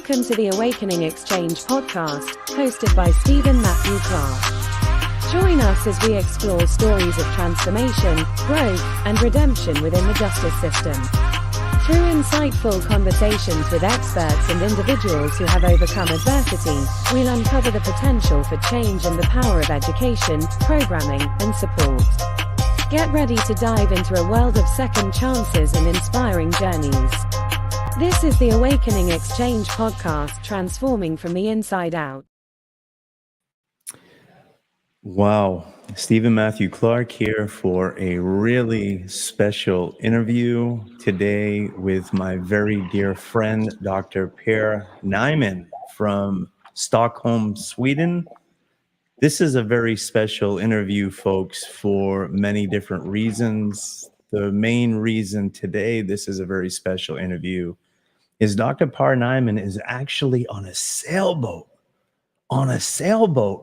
Welcome to the Awakening Exchange podcast, hosted by Stephen Matthew Clark. Join us as we explore stories of transformation, growth, and redemption within the justice system. Through insightful conversations with experts and individuals who have overcome adversity, we'll uncover the potential for change and the power of education, programming, and support. Get ready to dive into a world of second chances and inspiring journeys. This is the Awakening Exchange podcast, transforming from the inside out. Wow. Stephen Matthew Clark here for a really special interview today with my very dear friend, Dr. Pär Nyman from Stockholm, Sweden. This is a very special interview, folks, for many different reasons. The main reason today this is a very special interview is Dr. Pär Nyman is actually on a sailboat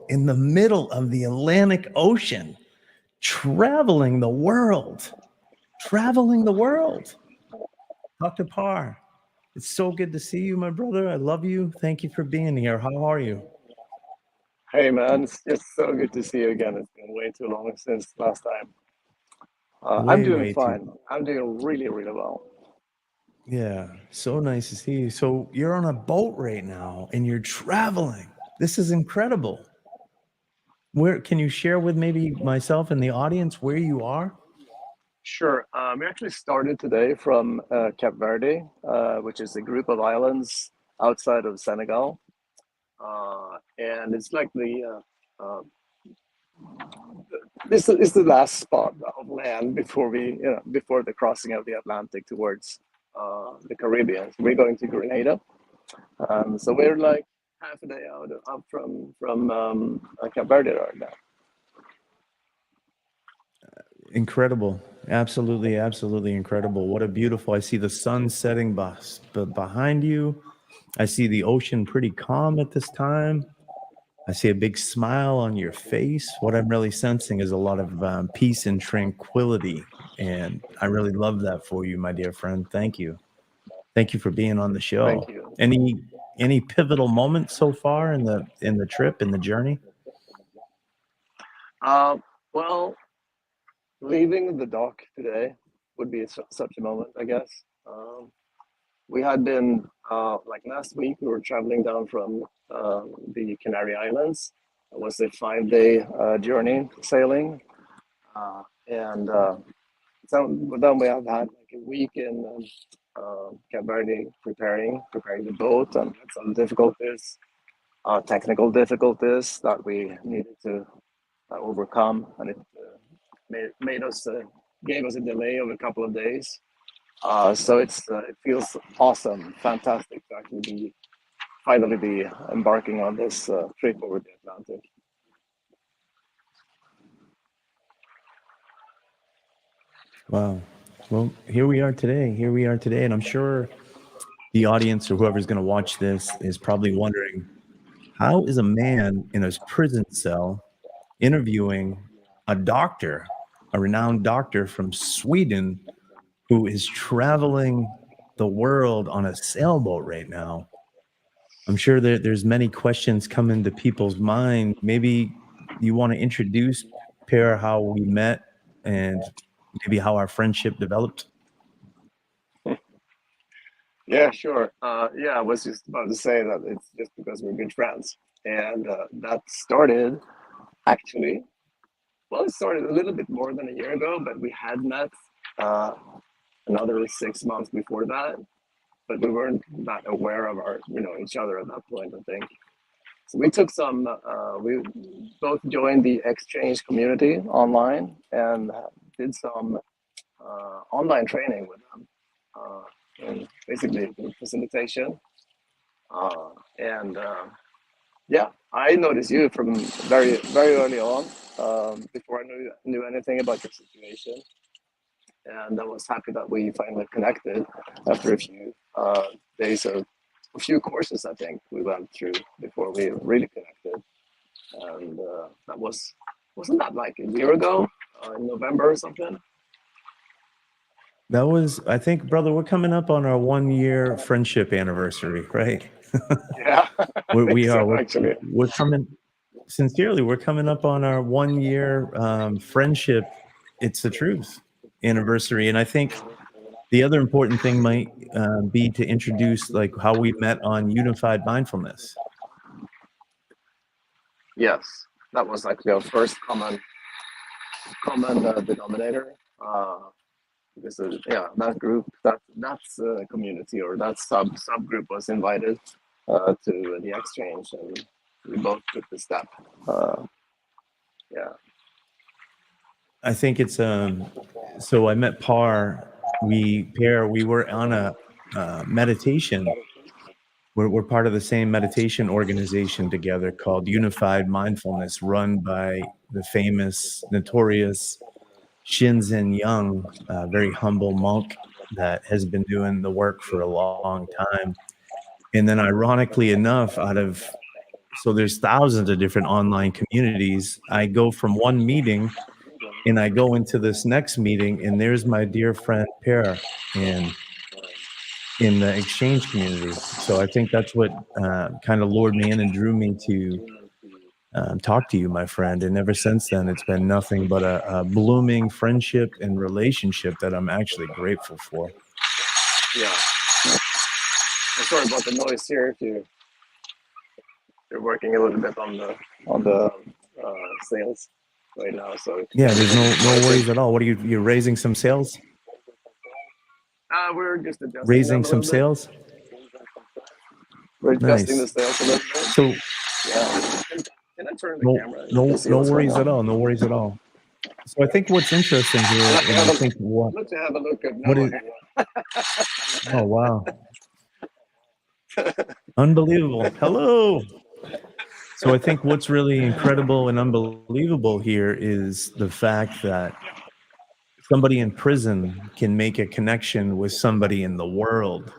in the middle of the Atlantic Ocean, traveling the world. Dr. Pär, it's so good to see you, my brother. I love you. Thank you for being here. How are you? Hey, man. It's just so good to see you again. It's been way too long since last time. I'm doing fine. I'm doing really, really well. Yeah, so nice to see you. So you're on a boat right now and you're traveling. This is incredible. Where can you share with maybe myself and the audience where you are? Sure. We actually started today from Cape Verde, which is a group of islands outside of Senegal. And it's like this is the last spot of land before before the crossing of the Atlantic towards the Caribbean. So we're going to Grenada. So we're like half a day out from Cape Verde right now. Incredible. Absolutely incredible. What a beautiful, I see the sun setting behind you. I see the ocean pretty calm at this time. I see a big smile on your face. What I'm really sensing is a lot of peace and tranquility. And I really love that for you, my dear friend. Thank you. Thank you for being on the show. Thank you. Any pivotal moments so far in the trip, in the journey? Well, leaving the dock today would be such a moment, I guess. We had been, like last week, we were traveling down from the Canary Islands. It was a 5-day journey sailing. So then we have had like a week in Cape Verde preparing the boat, and had some difficulties, technical difficulties that we needed to overcome, and it gave us a delay of a couple of days. So it feels awesome, fantastic to actually finally be embarking on this trip over the Atlantic. Wow. Well, here we are today, and I'm sure the audience or whoever's going to watch this is probably wondering, how is a man in a prison cell interviewing a doctor, a renowned doctor from Sweden, who is traveling the world on a sailboat right now? I'm sure there's many questions come into people's mind. Maybe you want to introduce, Pär, how we met and maybe how our friendship developed. Yeah, sure. Yeah, I was just about to say that it's just because we're good friends. And that started actually, well, it started a little bit more than a year ago, but we had met another 6 months before that. But we weren't that aware of each other at that point, I think. So we took we both joined the exchange community online and did some online training with them, and basically facilitation. Yeah, I noticed you from very, very early on, before I knew anything about your situation. And I was happy that we finally connected after a few days of a few courses I think we went through before we really connected. And that wasn't that like a year ago, in November or something? That was, I think, brother, we're coming up on our 1-year friendship anniversary, right? Yeah, I think We are. so, actually. We're coming. Sincerely, we're coming up on our 1 year friendship. It's the truth anniversary, and I think the other important thing might be to introduce like how we met on unified mindfulness. Yes, that was actually our first common denominator. Because yeah, that group, that's community, or that subgroup was invited to the exchange, and we both took the step. Yeah. I think it's so I met Pär, we were on a meditation. We're part of the same meditation organization together called Unified Mindfulness, run by the famous, notorious Shinzen Young, a very humble monk that has been doing the work for a long time. And then ironically enough, so there's thousands of different online communities. I go from one meeting and I go into this next meeting, and there's my dear friend Pär in the exchange community. So I think that's what kind of lured me in and drew me to talk to you, my friend. And ever since then, it's been nothing but a blooming friendship and relationship that I'm actually grateful for. Yeah. I'm sorry about the noise here. If you're working a little bit on the sales right now, so Yeah, there's no worries at all. What are you're raising some sales? we're just adjusting them Raising a some little bit. sales? We're adjusting the Nice. sales a little bit. So Yeah. Can I turn the no camera? no To see no what's going worries at on? all. No worries at all. So I think what's interesting I'd here, like to and have I a, think I'd like to have a look at what Noah is here. oh wow. Unbelievable. Hello. So I think what's really incredible and unbelievable here is the fact that somebody in prison can make a connection with somebody in the world.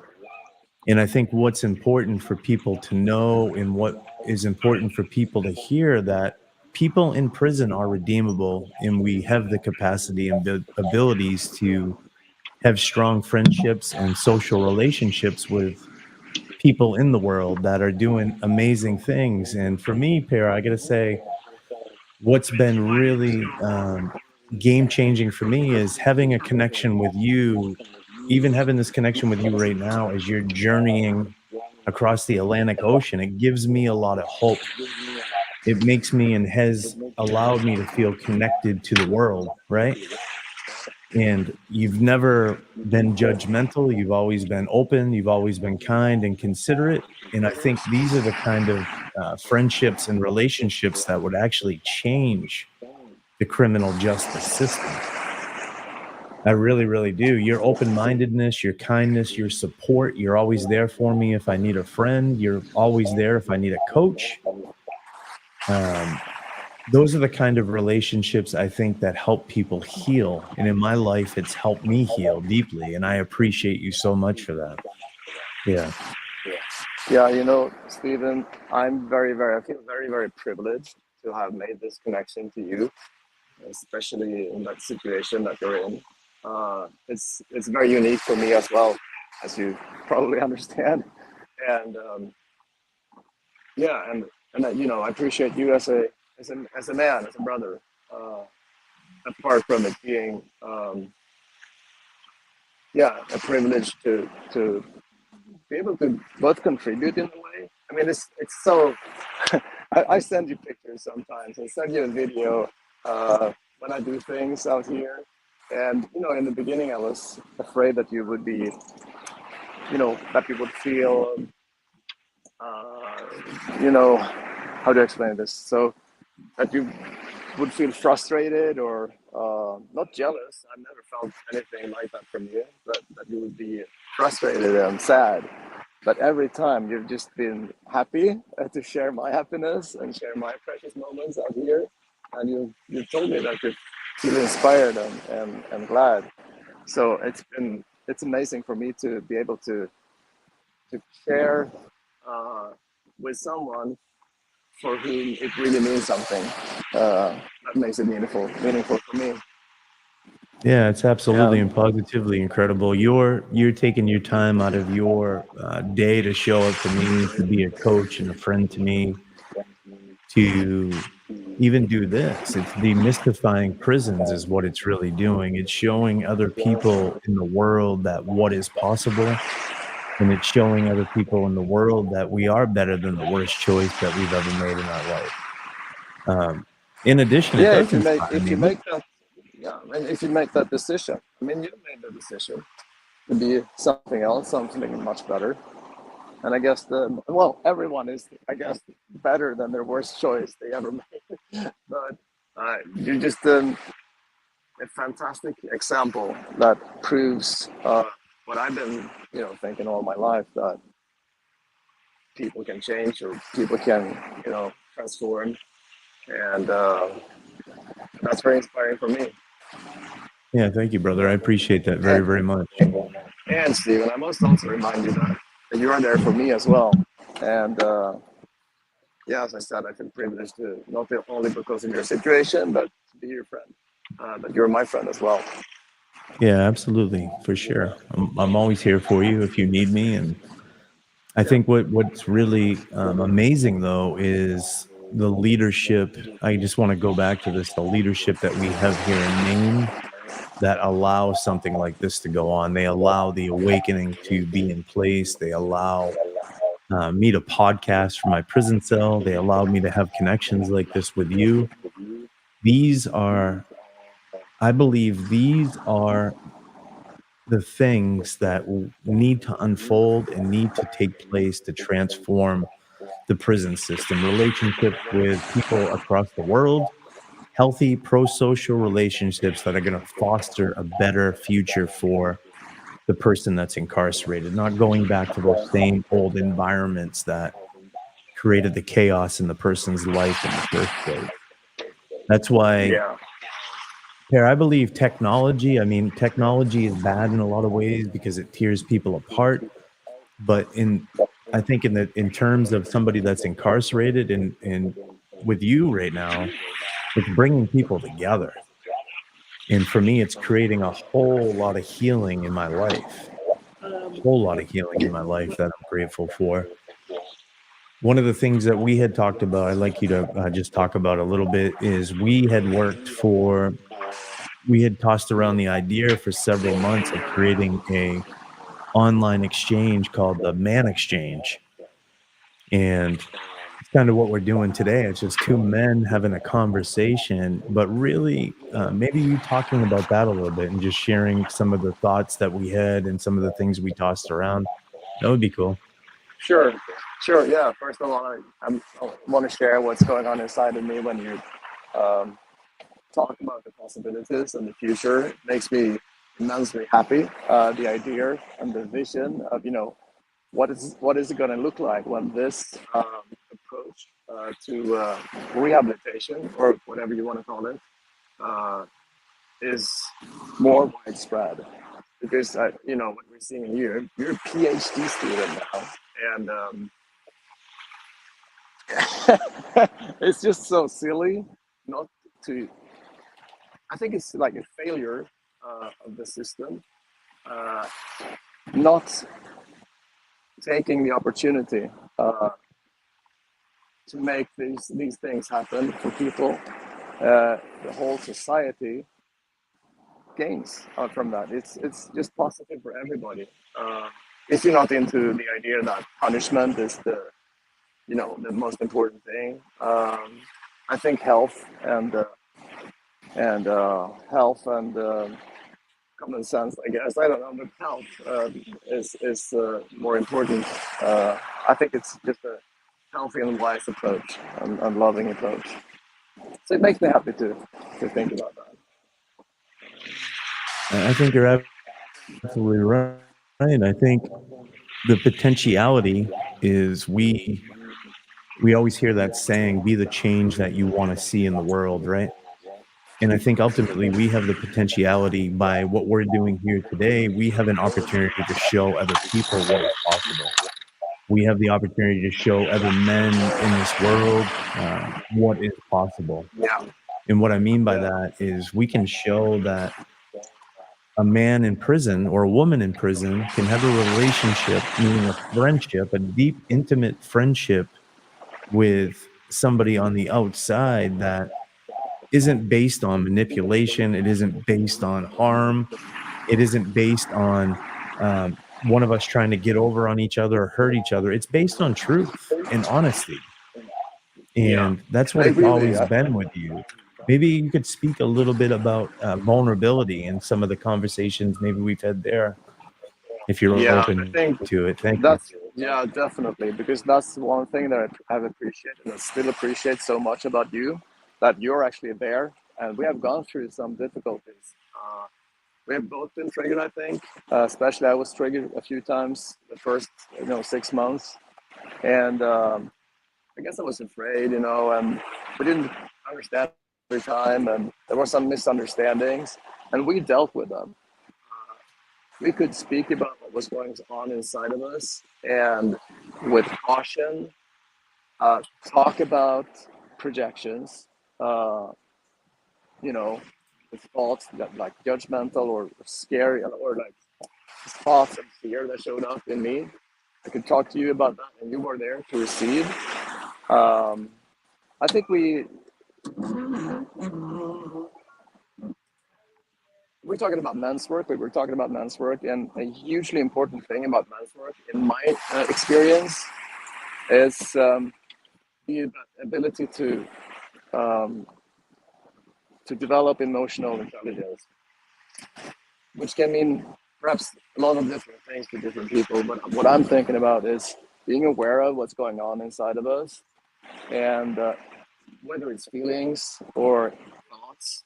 And I think what's important for people to know, and what is important for people to hear, that people in prison are redeemable, and we have the capacity and abilities to have strong friendships and social relationships with people in the world that are doing amazing things. And for me, Pär, I got to say, what's been really game changing for me is having a connection with you, even having this connection with you right now as you're journeying across the Atlantic Ocean. It gives me a lot of hope. It makes me and has allowed me to feel connected to the world, right? And you've never been judgmental. You've always been open. You've always been kind and considerate. And I think these are the kind of friendships and relationships that would actually change the criminal justice system. I really, really do. Your open-mindedness, your kindness, your support, you're always there for me if I need a friend. You're always there if I need a coach. Those are the kind of relationships I think that help people heal. And in my life, it's helped me heal deeply. And I appreciate you so much for that. Yeah. Yeah, Stephen, I feel very, very privileged to have made this connection to you, especially in that situation that you're in. It's very unique for me as well, as you probably understand. And yeah, and I appreciate you as a man, as a brother. Uh, Apart from it being yeah, a privilege to be able to both contribute in a way. I mean, it's so. I send you pictures sometimes. I send you a video when I do things out here, and in the beginning, I was afraid that you would be, that you would feel, how to explain this? So that you would feel frustrated or not jealous. I've never felt anything like that from you, but that you would be frustrated and sad. But every time you've just been happy to share my happiness and share my precious moments out here. And you've told me that you feel inspired and glad. So it's amazing for me to be able to share with someone for whom it really means something. That makes it meaningful for me. Yeah, it's absolutely And and positively incredible. You're taking your time out of your day to show up for me, to be a coach and a friend to me, to even do this. It's demystifying prisons is what it's really doing. It's showing other people in the world that what is possible, and it's showing other people in the world that we are better than the worst choice that we've ever made in our life. Um, in addition, it yeah, does inspire if me. you make that, yeah, and if you make that decision, I mean, you made the decision to be something else, something much better. And I guess everyone is, I guess, better than their worst choice they ever made. But you're just a fantastic example that proves what I've been, thinking all my life, that people can change or people can, transform, and that's very inspiring for me. Yeah, thank you, brother. I appreciate that very, And, very much. and Stephen, I must also remind you that you are there for me as well. And yeah, as I said, I feel privileged to not only because of your situation, but to be your friend. But you're my friend as well. Yeah, absolutely, for sure. I'm always here for you if you need me, and I Yeah. think what's really amazing though is the leadership. I just want to go back to this: the leadership that we have here in Maine that allows something like this to go on. They allow the awakening to be in place. They allow me to podcast from my prison cell. They allow me to have connections like this with you. These are, I believe, these are the things that need to unfold and need to take place to transform the prison system, relationships with people across the world, healthy pro-social relationships that are going to foster a better future for the person that's incarcerated, not going back to those same old environments that created the chaos in the person's life in the first place. That's why, Yeah. Here, I believe technology, I mean, technology is bad in a lot of ways because it tears people apart. But I think in terms of somebody that's incarcerated and with you right now, it's bringing people together. And for me, it's creating a whole lot of healing in my life, whole lot of healing in my life that I'm grateful for. One of the things that we had talked about, I'd like you to just talk about a little bit, is we had tossed around the idea for several months of creating a online exchange called the Man Exchange. And it's kind of what we're doing today. It's just two men having a conversation, but really, maybe you talking about that a little bit and just sharing some of the thoughts that we had and some of the things we tossed around. That would be cool. Sure. Sure. Yeah. First of all, I want to share what's going on inside of me when you um, talk about the possibilities and the future. It makes me immensely happy. The idea and the vision of, what is it going to look like when this approach to rehabilitation, or whatever you want to call it, uh, is more widespread. Because what we're seeing in you, you're a PhD student now, and it's just so silly not to. I think it's like a failure of the system, uh, not taking the opportunity to make these things happen for people. The whole society gains out from that. It's just positive for everybody. If you're not into the idea that punishment is the most important thing, I think health and common sense, I guess. I don't know, but health is more important. I think it's just a healthy and wise approach and loving approach. So it makes me happy to think about that. I think you're absolutely right. I think the potentiality is we always hear that saying, be the change that you want to see in the world, right? And I think ultimately we have the potentiality by what we're doing here today. We have an opportunity to show other people what is possible. We have the opportunity to show other men in this world what is possible. Yeah, And what I mean by yeah, that is we can show that a man in prison or a woman in prison can have a relationship, meaning a friendship, a deep, intimate friendship with somebody on the outside that isn't based on manipulation. It isn't based on harm. It isn't based on one of us trying to get over on each other or hurt each other. It's based on truth and honesty. Yeah, And that's I what it's agree with you. always been with you. Maybe you could speak a little bit about vulnerability and some of the conversations maybe we've had there, if you're Yeah, I open think to it. Thank you. that's, yeah, definitely, because that's one thing that I have appreciated and I still appreciate so much about you, that you're actually there, and we have gone through some difficulties. We have both been triggered, I think. Especially, I was triggered a few times the first, 6 months, and I guess I was afraid, and we didn't understand every time, and there were some misunderstandings, and we dealt with them. We could speak about what was going on inside of us, and with caution, talk about projections, you know, with thoughts that like judgmental or scary, or like thoughts of fear that showed up in me. I could talk to you about that, and you were there to receive. I think we're talking about men's work, but we're talking about men's work, and a hugely important thing about men's work, in my experience, is the ability um, to develop emotional intelligence, which can mean perhaps a lot of different things to different people. But what I'm thinking about is being aware of what's going on inside of us, and whether it's feelings or thoughts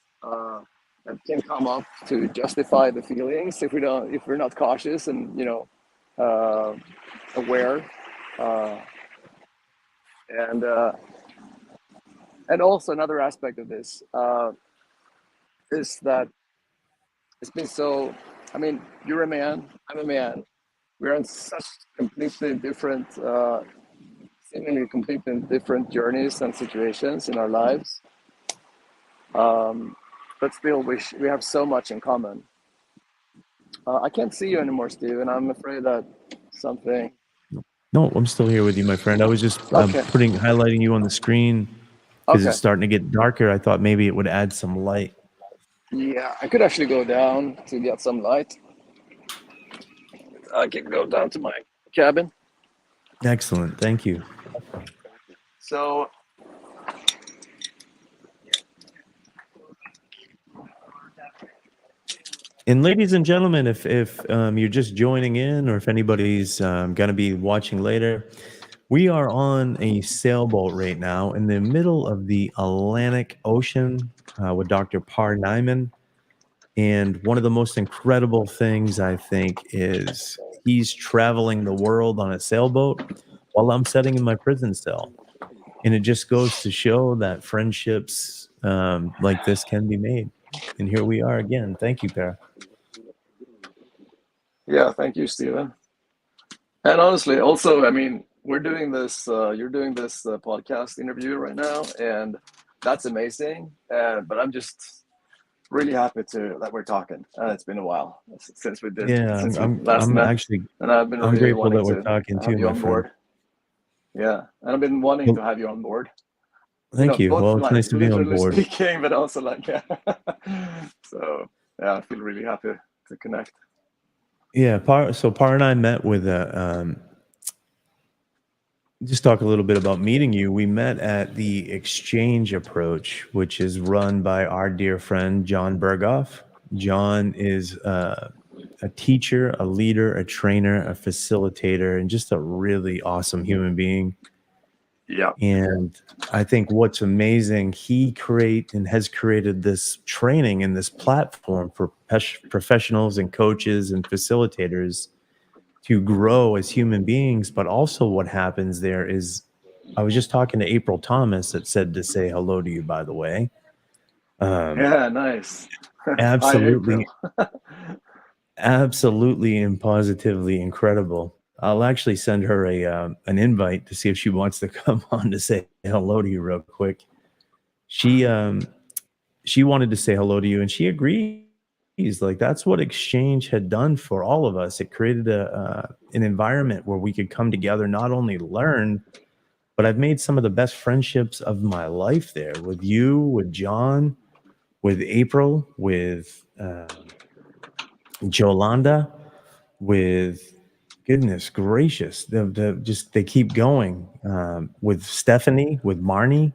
that can come up to justify the feelings if we're not cautious and aware, uh, and and also another aspect of this is that it's been so. I mean, you're a man, I'm a man. We're on such completely different, seemingly completely different journeys and situations in our lives. But still, we have so much in common. I can't see you anymore, Steven. I'm afraid that something. No, I'm still here with you, my friend. I was just Okay. highlighting you on the screen because Okay. it's starting to get darker. I thought maybe it would add some light. Yeah, I could actually go down to get some light. I can go down to my cabin. Excellent. Thank you. So, And ladies and gentlemen, if you're just joining in, or if anybody's going to be watching later, we are on a sailboat right now in the middle of the Atlantic Ocean with Dr. Pär Nyman. And one of the most incredible things, I think, is he's traveling the world on a sailboat while I'm sitting in my prison cell. And it just goes to show that friendships like this can be made. And here we are again. Thank you, Pär. yeah, thank you, Steven. And honestly, also, I mean, we're doing this. You're doing this podcast interview right now, and that's amazing. But I'm just really happy that we're talking. It's been a while since we Yeah, last I'm met, actually and I've been I'm really grateful wanting that we're to talking have too, you my on friend. board. Yeah, and I've been wanting Well, to have you on board. thank you. Both Well, it's like nice to be on literally board. speaking, but also like so. Yeah, I feel really happy to connect. Yeah, Pär and I met with just talk a little bit about meeting you. We met at the Exchange Approach, which is run by our dear friend John Berghoff. John is a teacher, a leader, a trainer, a facilitator, and just a really awesome human being. Yeah. And I think what's amazing, he has created this training and this platform for professionals and coaches and facilitators to grow as human beings. But also what happens there is, I was just talking to April Thomas that said to say hello to you, by the way. Yeah, nice. Hi, April. Absolutely, absolutely and positively incredible. I'll actually send her an invite to see if she wants to come on to say hello to you real quick. She she wanted to say hello to you, and she agreed like that's what exchange had done for all of us. It created an environment where we could come together, not only learn, but I've made some of the best friendships of my life there with you, with John, with April, with Jolanda, with goodness gracious, they keep going, with Stephanie, with Marnie.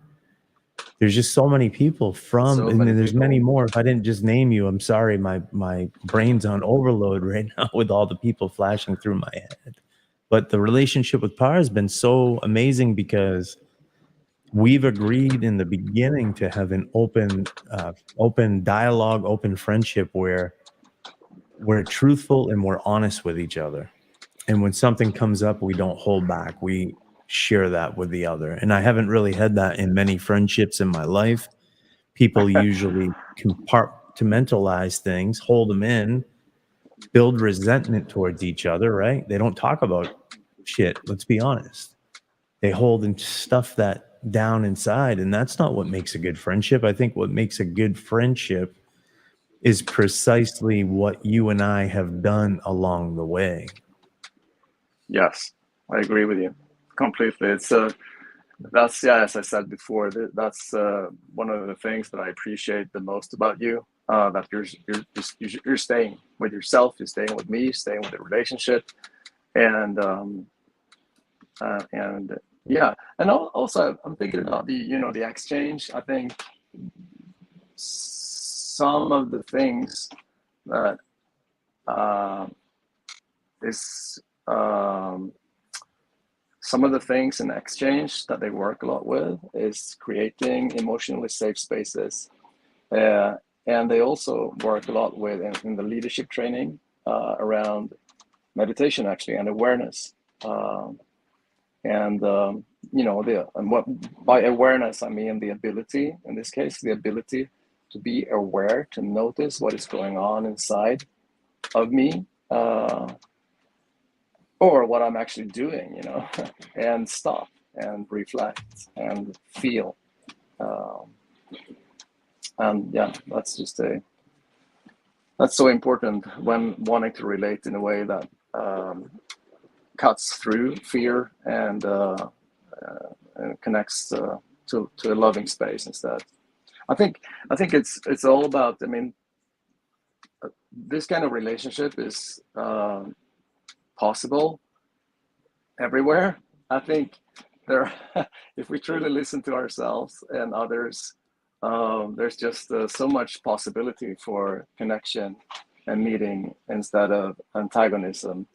There's just so many people from, So and many then there's many people. more. If I didn't just name you, I'm sorry. My brain's on overload right now with all the people flashing through my head. But the relationship with Par has been so amazing because we've agreed in the beginning to have an open dialogue, open friendship where we're truthful and we're honest with each other. And when something comes up, we don't hold back. We share that with the other. And I haven't really had that in many friendships in my life. People usually compartmentalize things, hold them in, build resentment towards each other, right? They don't talk about shit. Let's be honest. They hold and stuff that down inside. And that's not what makes a good friendship. I think what makes a good friendship is precisely what you and I have done along the way. Yes, I agree with you completely. It's that's, yeah, as I said before, that's one of the things that I appreciate the most about you. That you're staying with yourself, you're staying with me, staying with the relationship, and and yeah, and also I'm thinking about the exchange. I think some of the things that is some of the things in exchange that they work a lot with is creating emotionally safe spaces, and they also work a lot with in the leadership training around meditation actually and awareness. And and what by awareness I mean the ability, in this case, the ability to be aware, to notice what is going on inside of me, or what I'm actually doing, and stop and reflect and feel. And yeah, that's so important when wanting to relate in a way that cuts through fear and connects to a loving space instead. I think it's all about. I mean, this kind of relationship is possible everywhere. I think there, if we truly listen to ourselves and others, there's just so much possibility for connection and meeting instead of antagonism.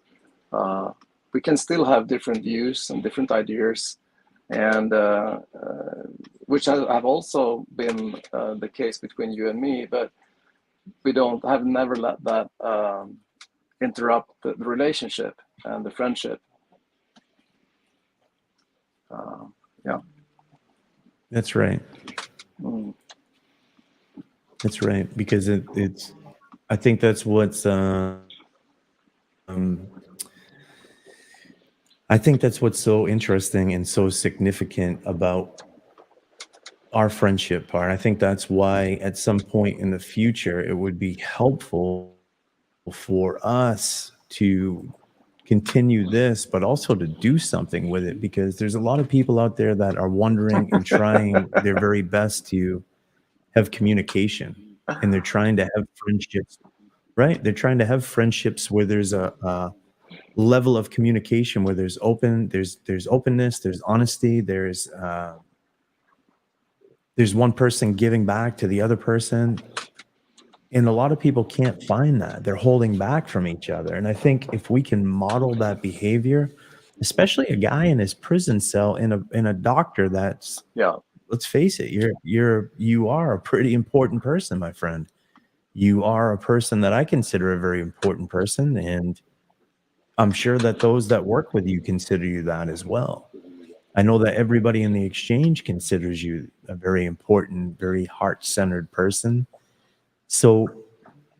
We can still have different views and different ideas, and which have also been the case between you and me, but we have never let that interrupt the relationship and the friendship. Yeah, That's right. That's right. Because it's, I think that's what's, I think that's what's so interesting and so significant about our friendship part. I think that's why at some point in the future, it would be helpful for us to continue this, but also to do something with it, because there's a lot of people out there that are wondering and trying their very best to have communication, and they're trying to have friendships, right? They're trying to have friendships where there's a level of communication where there's openness, there's honesty, there's one person giving back to the other person. And a lot of people can't find that. They're holding back from each other. And I think if we can model that behavior, especially a guy in his prison cell, in a doctor that's, yeah, let's face it, you are a pretty important person, my friend. You are a person that I consider a very important person, and I'm sure that those that work with you consider you that as well. I know that everybody in the exchange considers you a very important, very heart-centered person. So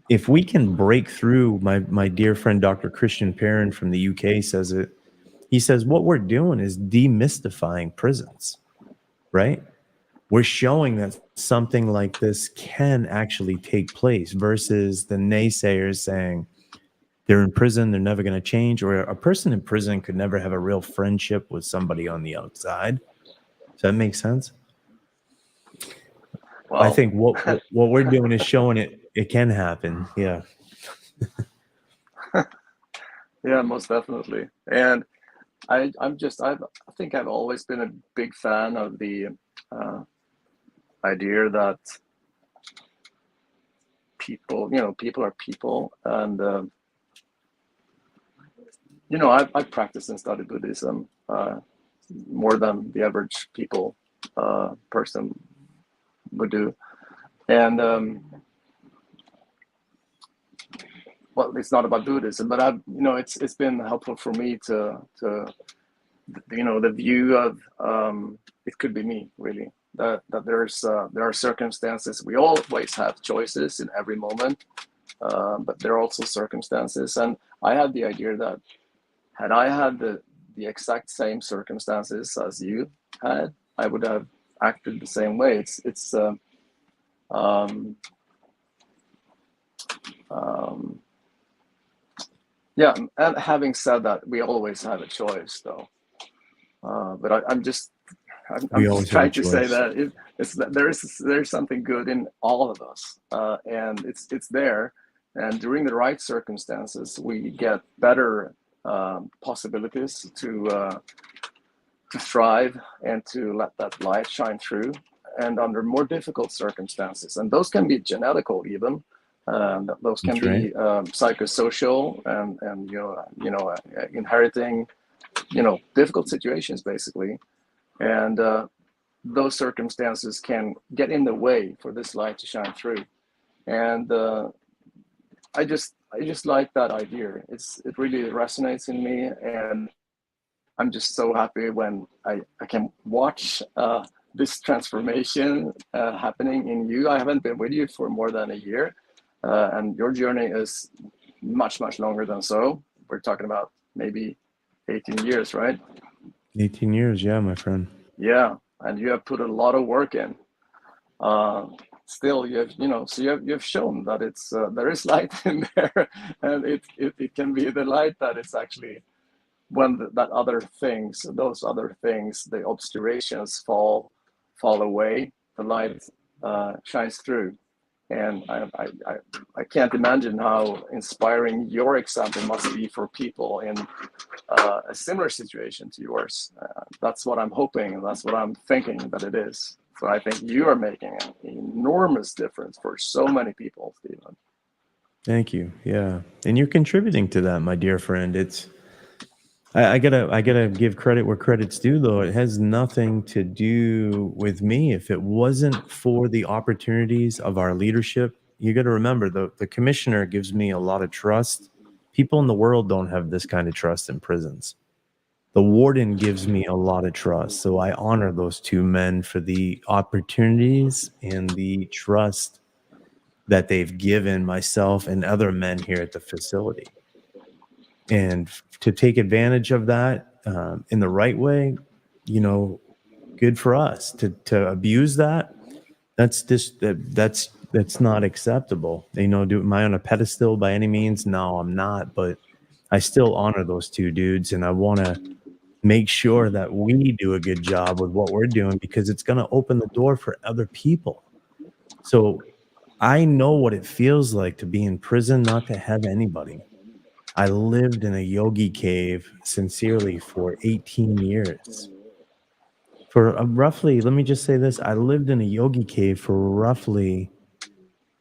if we can break through, my dear friend Dr. Christian Perrin from the UK says it. He says what we're doing is demystifying prisons, right? we're showing that something like this can actually take place versus the naysayers saying they're in prison, they're never going to change, or a person in prison could never have a real friendship with somebody on the outside. Does that make sense? Well, I think what we're doing is showing it can happen. Yeah. yeah, most definitely. And I think I've always been a big fan of the idea that people, people are people, and I practice and study Buddhism more than the average person would do, and well, it's not about Buddhism, but it's been helpful for me to the view of it could be me, really, that there are circumstances. We always have choices in every moment, but there are also circumstances, and I had the idea that had I had the exact same circumstances as you had, I would have acted the same way. Yeah, and having said that, we always have a choice, though. But I'm just trying to say that there's something good in all of us, and it's there. And during the right circumstances, we get better possibilities to thrive and to let that light shine through. And under more difficult circumstances, and those can be genetical even. Those can be psychosocial and inheriting, difficult situations basically, and those circumstances can get in the way for this light to shine through. And I just like that idea. It really resonates in me, and I'm just so happy when I can watch this transformation happening in you. I haven't been with you for more than a year. And your journey is much, much longer than so. We're talking about maybe 18 years, right? 18 years, yeah, my friend. Yeah, and you have put a lot of work in. Still, you've shown that there is light in there, and it can be the light that is actually when those other things, the obscurations fall away, the light shines through. And I can't imagine how inspiring your example must be for people in a similar situation to yours. That's what I'm hoping, and that's what I'm thinking that it is. So I think you are making an enormous difference for so many people, Stephen. Thank you. Yeah, and you're contributing to that, my dear friend. I gotta give credit where credit's due, though. It has nothing to do with me. If it wasn't for the opportunities of our leadership, you got to remember the commissioner gives me a lot of trust. People in the world don't have this kind of trust in prisons. The warden gives me a lot of trust, so I honor those two men for the opportunities and the trust that they've given myself and other men here at the facility. And to take advantage of that in the right way, good for us. To abuse that, that's not acceptable. Am I on a pedestal by any means? No, I'm not. But I still honor those two dudes, and I want to make sure that we do a good job with what we're doing, because it's going to open the door for other people. So I know what it feels like to be in prison, not to have anybody. I lived in a yogi cave sincerely for 18 years. For roughly, let me just say this, I lived in a yogi cave for roughly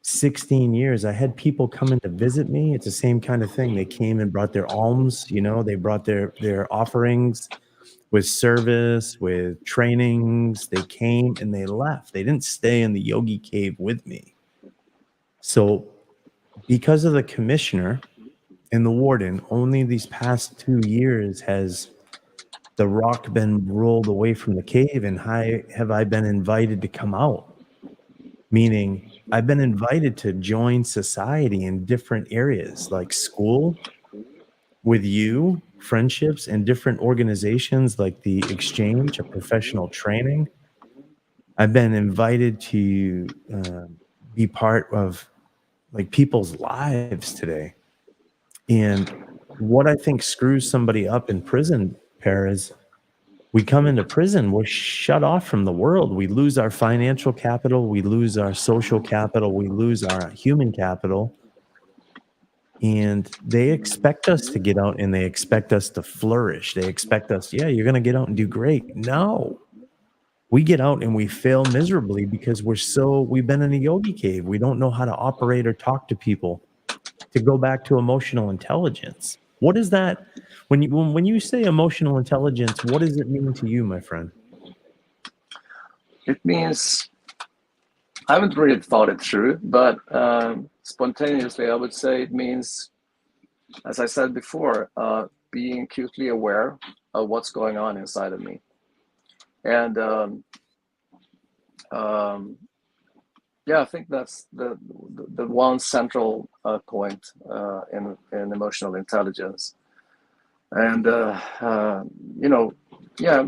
16 years. I had people come in to visit me. It's the same kind of thing. They came and brought their alms, they brought their offerings with service, with trainings. They came and they left. They didn't stay in the yogi cave with me. So because of the commissioner and the warden, only these past 2 years has the rock been rolled away from the cave, and have I been invited to come out. Meaning I've been invited to join society in different areas like school, with you, friendships, and different organizations like the Exchange, a professional training. I've been invited to be part of like people's lives today. And what I think screws somebody up in prison, Pär, is we come into prison, we're shut off from the world. We lose our financial capital, we lose our social capital, we lose our human capital. And they expect us to get out and they expect us to flourish. They expect us, yeah, you're going to get out and do great. No, we get out and we fail miserably because we've been in a yogi cave. We don't know how to operate or talk to people. To go back to emotional intelligence, what is that? When you say emotional intelligence, what does it mean to you, my friend? It means I haven't really thought it through, but spontaneously, I would say it means, as I said before, being acutely aware of what's going on inside of me, and yeah, I think that's the one central point in emotional intelligence, and you know, yeah,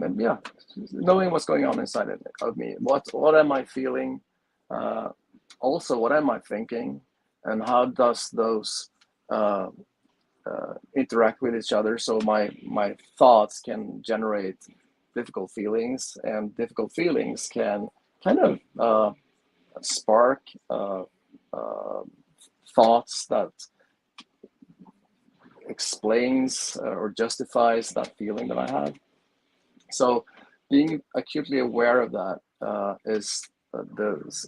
knowing what's going on inside of me. What am I feeling? Also, what am I thinking, and how does those interact with each other? So my thoughts can generate difficult feelings, and difficult feelings can kind of spark thoughts that explains or justifies that feeling that I have. So being acutely aware of that is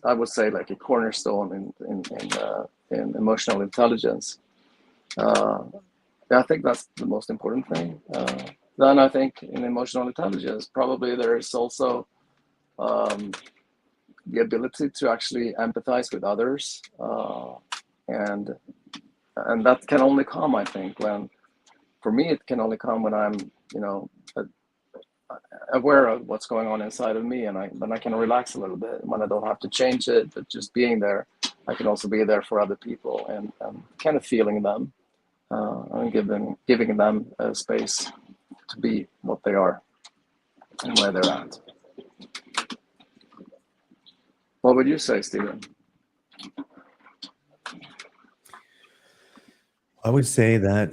I would say like a cornerstone in emotional intelligence. I think that's the most important thing. Then I think in emotional intelligence, probably there is also the ability to actually empathize with others, and that can only come, I think, when, for me, it can only come when I'm, aware of what's going on inside of me, and then I can relax a little bit when I don't have to change it, but just being there, I can also be there for other people and kind of feeling them, and giving them a space to be what they are and where they're at. What would you say, Stephen? I would say that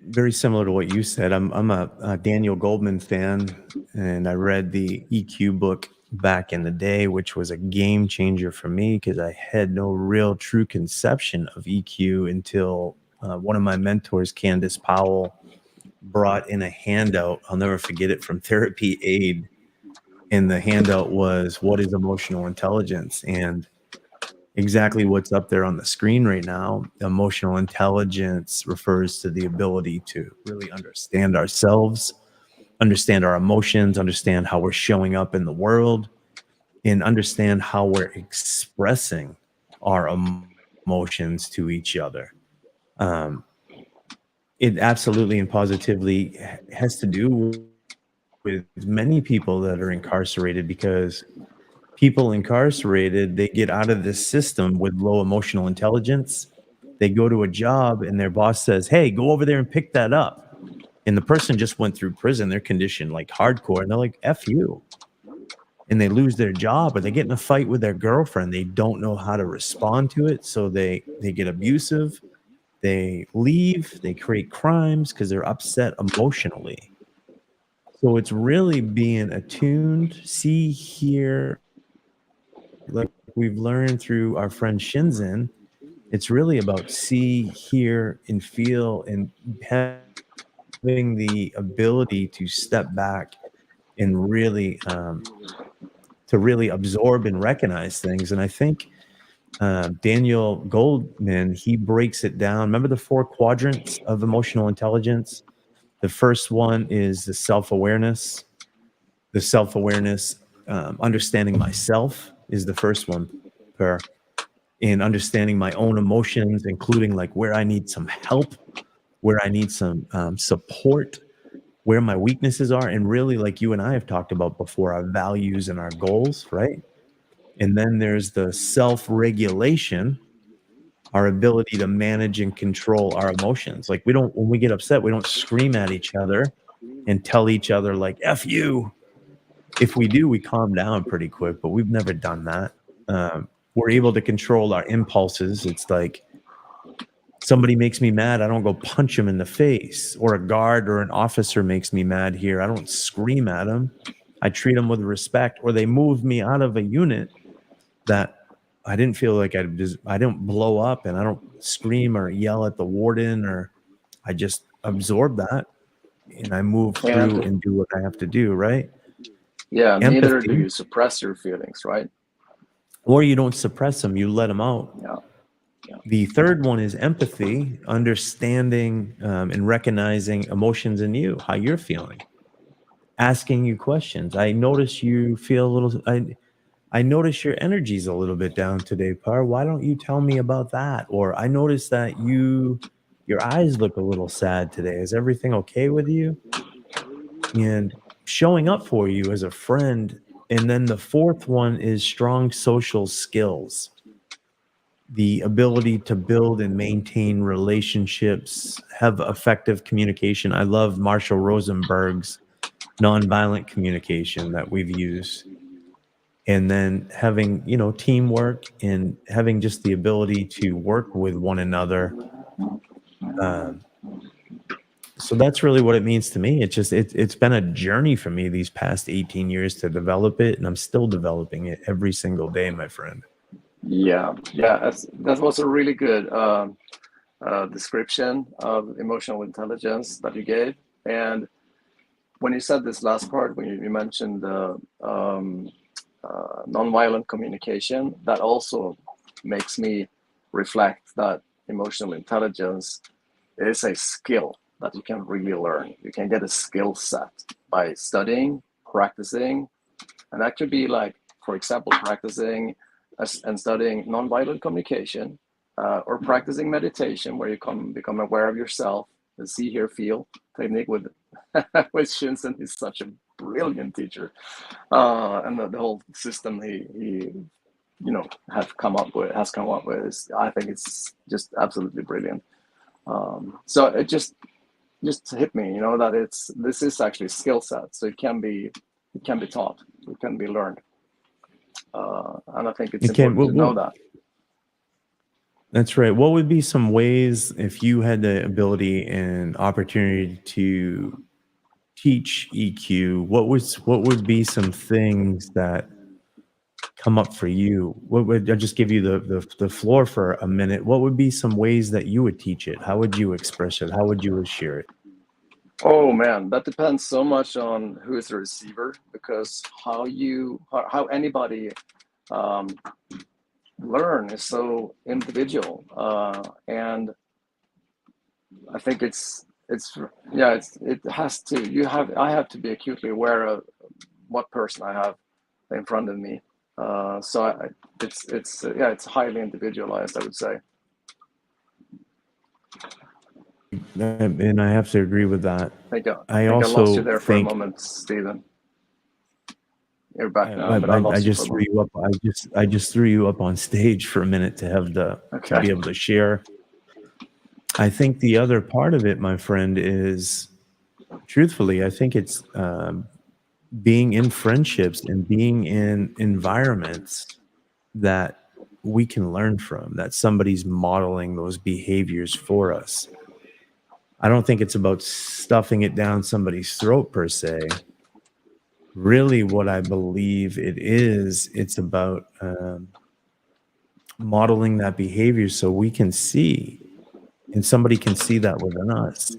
very similar to what you said. I'm a Daniel Goleman fan, and I read the EQ book back in the day, which was a game changer for me because I had no real true conception of EQ until one of my mentors, Candace Powell, brought in a handout. I'll never forget it, from Therapy Aid. And the handout was, what is emotional intelligence? And exactly what's up there on the screen right now. Emotional intelligence refers to the ability to really understand ourselves, understand our emotions, understand how we're showing up in the world, and understand how we're expressing our emotions to each other. It absolutely and positively has to do with many people that are incarcerated, because people incarcerated, they get out of this system with low emotional intelligence. They go to a job and their boss says, hey, go over there and pick that up. And the person just went through prison. They're conditioned like hardcore. And they're like, F you. And they lose their job, or they get in a fight with their girlfriend. They don't know how to respond to it. So they get abusive. They leave. They create crimes because they're upset emotionally. So it's really being attuned, see, hear, like we've learned through our friend Shinzen. It's really about see, hear, and feel, and having the ability to step back and really to really absorb and recognize things. And I think Daniel Goleman, he breaks it down. Remember the 4 quadrants of emotional intelligence? The first one is the self-awareness. The self-awareness, understanding myself is the first one, in understanding my own emotions, including like where I need some help, where I need some support, where my weaknesses are, and really, like you and I have talked about before, our values and our goals, right? And then there's the self-regulation, our ability to manage and control our emotions. Like when we get upset, we don't scream at each other and tell each other like, F you. if we do, we calm down pretty quick, but we've never done that. We're able to control our impulses. It's like somebody makes me mad, I don't go punch him in the face, or a guard or an officer makes me mad here, I don't scream at him. I treat them with respect, or they move me out of a unit that I didn't feel like I don't blow up, and I don't scream or yell at the warden, or I just absorb that and I move through And and do what I have to do, right? yeah, neither do Empathy, you suppress your feelings, right? or you don't suppress them, you let them out. Yeah. The third one is empathy, understanding and recognizing emotions in you, how you're feeling, asking you questions. I notice you feel a little, I notice your energy's a little bit down today, Pär. Why don't you tell me about that? Or I notice that your eyes look a little sad today. Is everything okay with you? And showing up for you as a friend. And then the fourth one is strong social skills, the ability to build and maintain relationships, have effective communication. I love Marshall Rosenberg's nonviolent communication that we've used. And then having, teamwork and having just the ability to work with one another. So that's really what it means to me. It's been a journey for me these past 18 years to develop it, and I'm still developing it every single day, my friend. Yeah. That was a really good description of emotional intelligence that you gave. And when you said this last part, when you mentioned nonviolent communication, that also makes me reflect that emotional intelligence is a skill that you can really learn. You can get a skill set by studying, practicing, and that could be like, for example, practicing and studying nonviolent communication, or practicing meditation, where you become aware of yourself, the see, hear, feel technique with with Shinsen. He's such a brilliant teacher, and the whole system he has come up with is, I think it's just absolutely brilliant. So it just hit me, that this is actually a skill set, so it can be taught, it can be learned, and I think it's important to know that. That's right. What would be some ways, if you had the ability and opportunity to teach EQ, what would be some things that come up for you? I'll just give you the floor for a minute. What would be some ways that you would teach it? How would you express it? How would you share it? Oh man, that depends so much on who is the receiver, because how anybody learn is so individual, and I think it has to, I have to be acutely aware of what person I have in front of me, so it's highly individualized, I would say. And I have to agree with that. I think I lost you there for a moment, Stephen. You're back now, but I lost you for a moment. I just threw you up on stage for a minute to have to be able to share. I think the other part of it, my friend, is, truthfully, I think it's being in friendships and being in environments that we can learn from, that somebody's modeling those behaviors for us. I don't think it's about stuffing it down somebody's throat per se. Really, what I believe it's about modeling that behavior so we can see, and somebody can see that within us.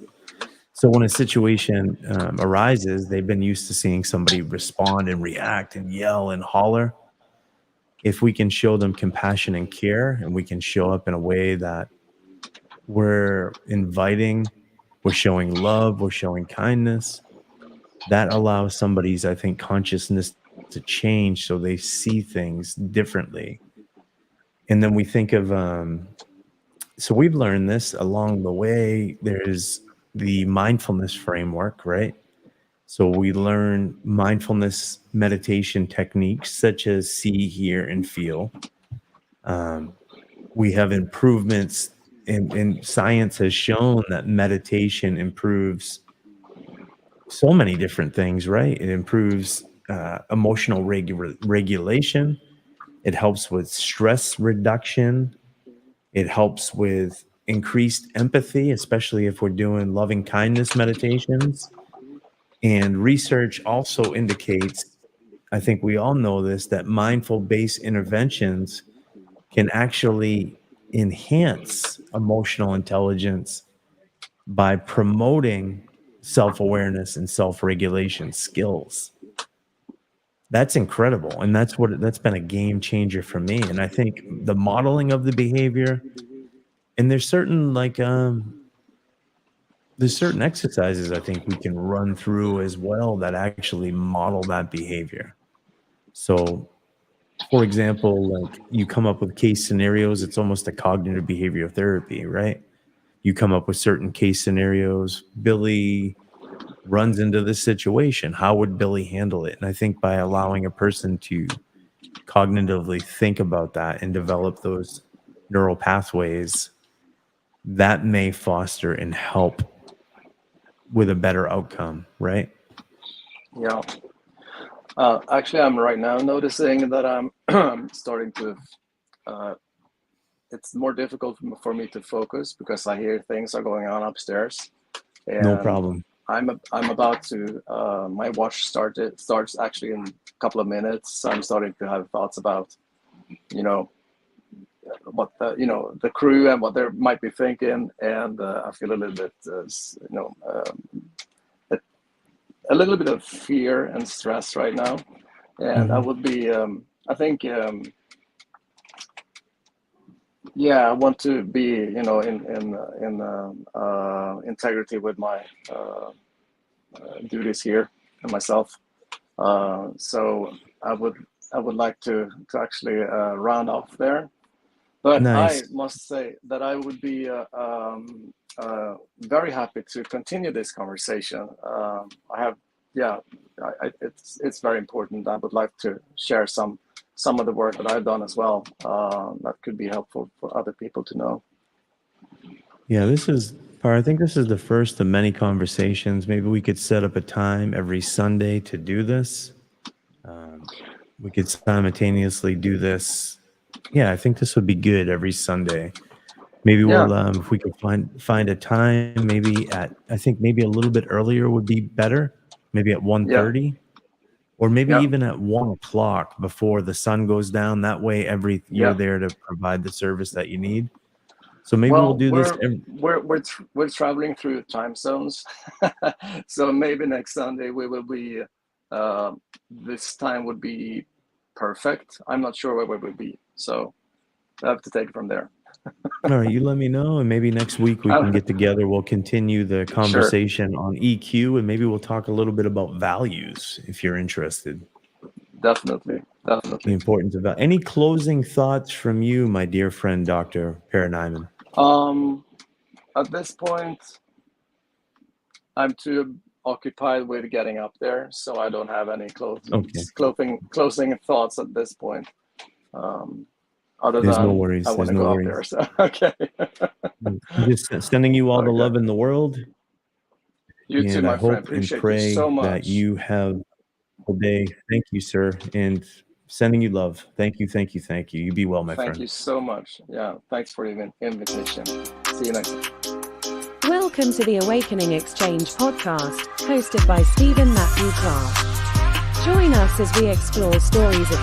So when a situation arises, they've been used to seeing somebody respond and react and yell and holler. If we can show them compassion and care, and we can show up in a way that we're inviting, we're showing love, we're showing kindness, that allows somebody's, I think, consciousness to change so they see things differently. And then we think of, so we've learned this along the way. There's the mindfulness framework, right? So we learn mindfulness meditation techniques such as see, hear, and feel. We have improvements, and science has shown that meditation improves so many different things, right? It improves emotional regulation. It helps with stress reduction. It helps with increased empathy, especially if we're doing loving kindness meditations. And research also indicates, I think we all know this, that mindful based interventions can actually enhance emotional intelligence by promoting self-awareness and self-regulation skills. That's incredible. And that's been a game changer for me. And I think the modeling of the behavior, and there's certain exercises I think we can run through as well that actually model that behavior. So, for example, like you come up with case scenarios, it's almost a cognitive behavioral therapy, right? You come up with certain case scenarios. Billy runs into this situation. How would Billy handle it? And I think by allowing a person to cognitively think about that and develop those neural pathways, that may foster and help with a better outcome, right? Yeah. Actually, I'm right now noticing that I'm starting to. It's more difficult for me to focus because I hear things are going on upstairs. And No problem. I'm about to. My watch starts actually in a couple of minutes. So I'm starting to have thoughts about, what the crew and what they might be thinking, and I feel a little bit, a little bit of fear and stress right now, and I would be. I think. I want to be, in integrity with my duties here and myself. So I would like to actually round off there. But Nice. I must say that I would be very happy to continue this conversation. It's very important. I would like to share some of the work that I've done as well. That could be helpful for other people to know. Yeah, I think this is the first of many conversations. Maybe we could set up a time every Sunday to do this. We could simultaneously do this. Yeah, I think this would be good every Sunday. Maybe we'll, if we could find a time, maybe maybe a little bit earlier would be better. Maybe at 1:30, or maybe even at 1:00 before the sun goes down. That way, you're there to provide the service that you need. So maybe we'll do this. We're traveling through time zones, so maybe next Sunday we will be. This time would be perfect. I'm not sure where we will be, so I have to take it from there. All right, you let me know, and maybe next week we can get together. We'll continue the conversation on EQ, and maybe we'll talk a little bit about values if you're interested. Definitely. The importance of that. Any closing thoughts from you, my dear friend, Dr. Pär Nyman? At this point, I'm too occupied with getting up there, so I don't have any closing thoughts at this point. Other There's than no worries. I want to There's no go worries. up there. So, okay. I'm just sending you all the love in the world. You too, my I friend. hope Appreciate and pray you so much. that you have a day. Thank you, sir. And sending you love. Thank you. You be well, my friend. Thank you so much. Yeah, thanks for the invitation. See you next time. Welcome to the Awakening Exchange podcast, hosted by Stephen Matthew Clark. Join us as we explore stories of